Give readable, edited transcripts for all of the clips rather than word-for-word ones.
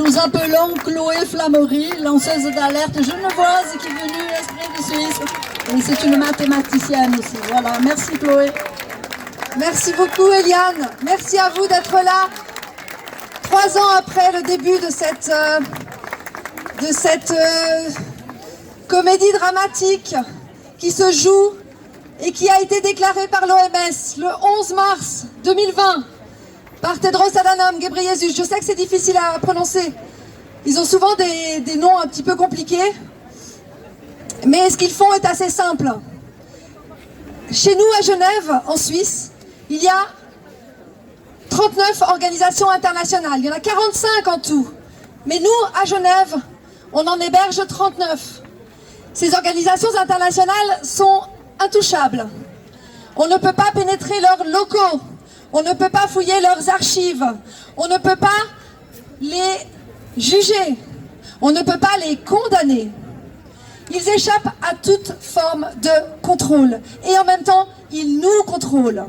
nous appelons Chloé Flamery, lanceuse d'alerte genevoise qui est venue esprit de Suisse. Et c'est une mathématicienne aussi. Voilà, merci Chloé. Merci beaucoup Eliane. Merci à vous d'être là. 3 ans après le début de cette comédie dramatique qui se joue et qui a été déclarée par l'OMS le 11 mars 2020 par Tedros Adhanom Ghebreyesus. Je sais que c'est difficile à prononcer. Ils ont souvent des noms un petit peu compliqués. Mais ce qu'ils font est assez simple. Chez nous, à Genève, en Suisse, il y a 39 organisations internationales. Il y en a 45 en tout. Mais nous, à Genève, on en héberge 39. Ces organisations internationales sont intouchables. On ne peut pas pénétrer leurs locaux. On ne peut pas fouiller leurs archives. On ne peut pas les juger. On ne peut pas les condamner. Ils échappent à toute forme de contrôle. Et en même temps, ils nous contrôlent.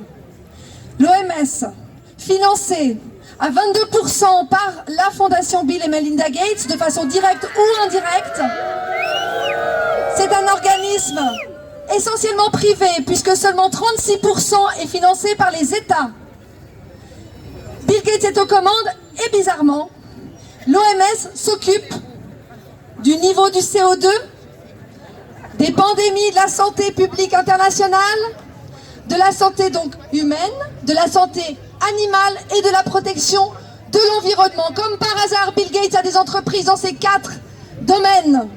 L'OMS, financée à 22% par la Fondation Bill et Melinda Gates, de façon directe ou indirecte, c'est un organisme essentiellement privé, puisque seulement 36% est financé par les États. Bill Gates est aux commandes et bizarrement, l'OMS s'occupe du niveau du CO2, des pandémies de la santé publique internationale, de la santé donc humaine, de la santé animale et de la protection de l'environnement. Comme par hasard, Bill Gates a des entreprises dans ces 4 domaines,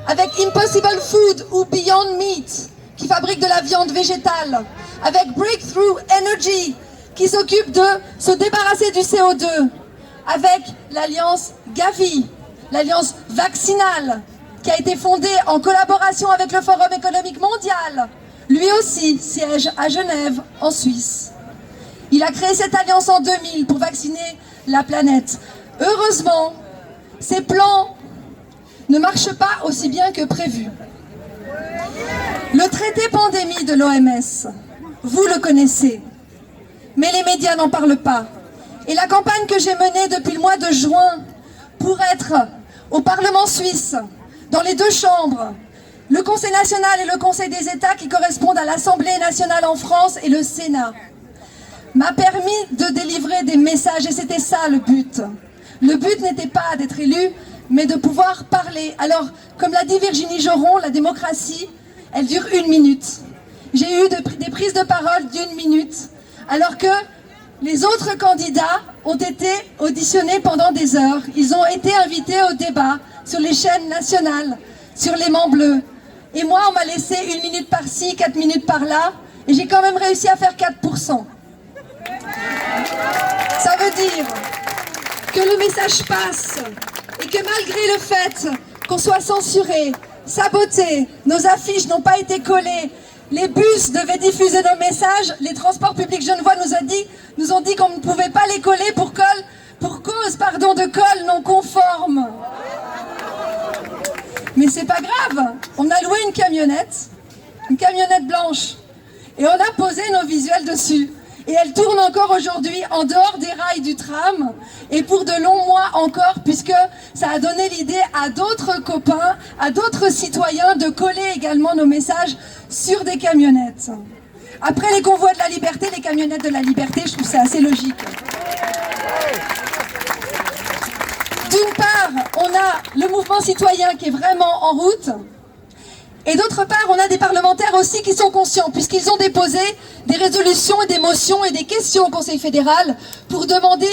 avec Impossible Food ou Beyond Meat, qui fabrique de la viande végétale, avec Breakthrough Energy, qui s'occupe de se débarrasser du CO2, avec l'alliance Gavi, l'alliance vaccinale, qui a été fondée en collaboration avec le Forum économique mondial. Lui aussi siège à Genève, en Suisse. Il a créé cette alliance en 2000 pour vacciner la planète. Heureusement, ces plans ne marchent pas aussi bien que prévu. Le traité pandémie de l'OMS, vous le connaissez, mais les médias n'en parlent pas. Et la campagne que j'ai menée depuis le mois de juin pour être au Parlement suisse, dans les 2 chambres, le Conseil national et le Conseil des États qui correspondent à l'Assemblée nationale en France et le Sénat, m'a permis de délivrer des messages et c'était ça le but. Le but n'était pas d'être élu, mais de pouvoir parler. Alors, comme l'a dit Virginie Joron, la démocratie, elle dure 1 minute. J'ai eu des prises de parole d'1 minute, alors que les autres candidats ont été auditionnés pendant des heures. Ils ont été invités au débat sur les chaînes nationales, sur l'aimant bleu. Et moi, on m'a laissé 1 minute par-ci, 4 minutes par-là, et j'ai quand même réussi à faire 4%. Ça veut dire que le message passe, et que malgré le fait qu'on soit censuré, saboté, nos affiches n'ont pas été collées, les bus devaient diffuser nos messages, les transports publics genevois nous ont dit qu'on ne pouvait pas les coller pour cause de colle non conforme. Mais c'est pas grave, on a loué une camionnette blanche, et on a posé nos visuels dessus. Et elle tourne encore aujourd'hui en dehors des rails du tram, et pour de longs mois encore, puisque ça a donné l'idée à d'autres copains, à d'autres citoyens de coller également nos messages sur des camionnettes. Après les convois de la liberté, les camionnettes de la liberté, je trouve ça assez logique. D'une part, on a le mouvement citoyen qui est vraiment en route. Et d'autre part, on a des parlementaires aussi qui sont conscients, puisqu'ils ont déposé des résolutions et des motions et des questions au Conseil fédéral pour demander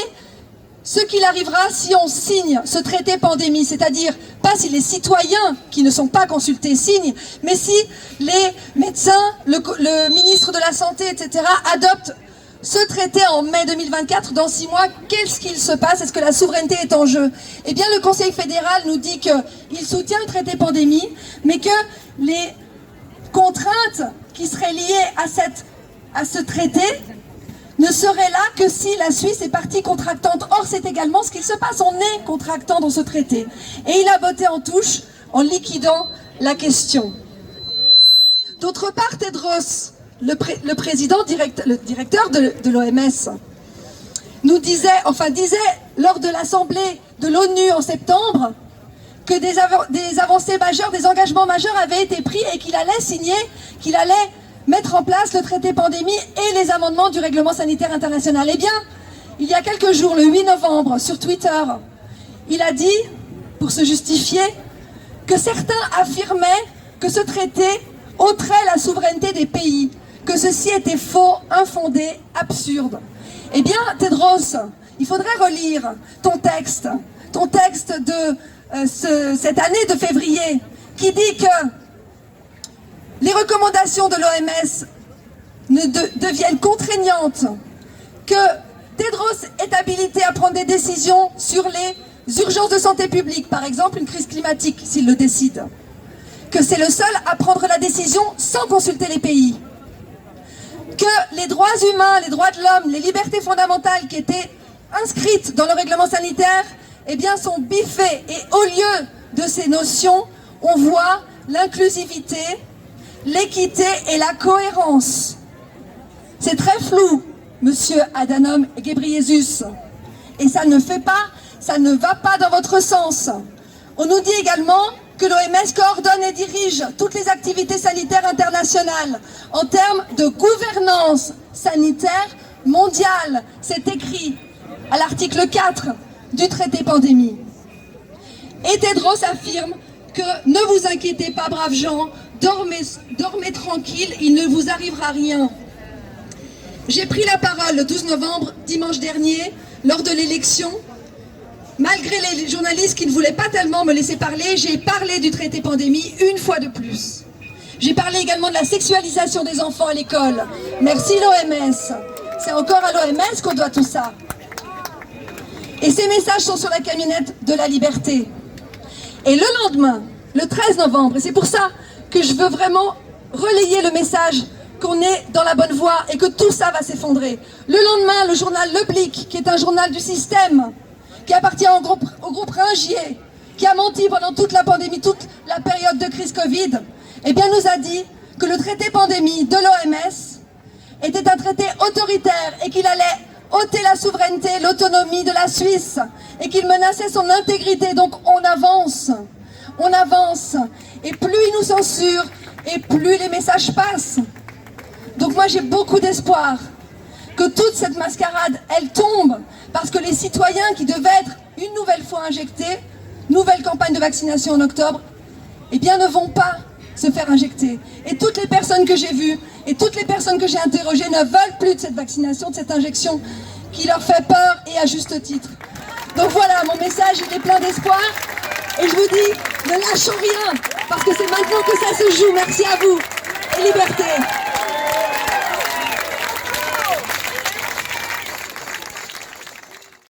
ce qu'il arrivera si on signe ce traité pandémie, c'est-à-dire pas si les citoyens qui ne sont pas consultés signent, mais si les médecins, le ministre de la Santé, etc. adoptent ce traité en mai 2024, dans 6 mois, qu'est-ce qu'il se passe? Est-ce que la souveraineté est en jeu? Eh bien, le Conseil fédéral nous dit qu'il soutient le traité pandémie, mais que les contraintes qui seraient liées à ce traité ne seraient là que si la Suisse est partie contractante. Or, c'est également ce qu'il se passe. On est contractant dans ce traité. Et il a botté en touche en liquidant la question. D'autre part, Tedros, le directeur de l'OMS, disait lors de l'Assemblée de l'ONU en septembre que des avancées majeures, des engagements majeurs avaient été pris et qu'il allait signer, qu'il allait mettre en place le traité pandémie et les amendements du règlement sanitaire international. Eh bien, il y a quelques jours, le 8 novembre, sur Twitter, il a dit, pour se justifier, que certains affirmaient que ce traité ôterait la souveraineté des pays, que ceci était faux, infondé, absurde. Eh bien, Tedros, il faudrait relire ton texte de cette année de février, qui dit que les recommandations de l'OMS deviennent contraignantes, que Tedros est habilité à prendre des décisions sur les urgences de santé publique, par exemple une crise climatique, s'il le décide, que c'est le seul à prendre la décision sans consulter les pays, que les droits humains, les droits de l'homme, les libertés fondamentales qui étaient inscrites dans le règlement sanitaire, eh bien, sont biffées. Et au lieu de ces notions, on voit l'inclusivité, l'équité et la cohérence. C'est très flou, monsieur Adhanom Ghebreyesus. Et ça ne va pas dans votre sens. On nous dit également que l'OMS coordonne et dirige toutes les activités sanitaires internationales en termes de gouvernance sanitaire mondiale. C'est écrit à l'article 4 du traité pandémie. Et Tedros affirme que ne vous inquiétez pas, braves gens, dormez tranquille, il ne vous arrivera rien. J'ai pris la parole le 12 novembre, dimanche dernier, lors de l'élection. Malgré les journalistes qui ne voulaient pas tellement me laisser parler, j'ai parlé du traité pandémie une fois de plus. J'ai parlé également de la sexualisation des enfants à l'école. Merci l'OMS. C'est encore à l'OMS qu'on doit tout ça. Et ces messages sont sur la camionnette de la liberté. Et le lendemain, le 13 novembre, et c'est pour ça que je veux vraiment relayer le message qu'on est dans la bonne voie et que tout ça va s'effondrer. Le lendemain, le journal Le Blick, qui est un journal du système, qui appartient au groupe Ringier, qui a menti pendant toute la pandémie, toute la période de crise Covid, eh bien nous a dit que le traité pandémie de l'OMS était un traité autoritaire et qu'il allait ôter la souveraineté, l'autonomie de la Suisse et qu'il menaçait son intégrité. Donc on avance. Et plus ils nous censurent et plus les messages passent. Donc moi j'ai beaucoup d'espoir que toute cette mascarade, elle tombe, parce que les citoyens qui devaient être une nouvelle fois injectés, nouvelle campagne de vaccination en octobre, eh bien ne vont pas se faire injecter. Et toutes les personnes que j'ai vues et toutes les personnes que j'ai interrogées ne veulent plus de cette vaccination, de cette injection qui leur fait peur et à juste titre. Donc voilà, mon message il est plein d'espoir et je vous dis, ne lâchons rien, parce que c'est maintenant que ça se joue. Merci à vous et liberté.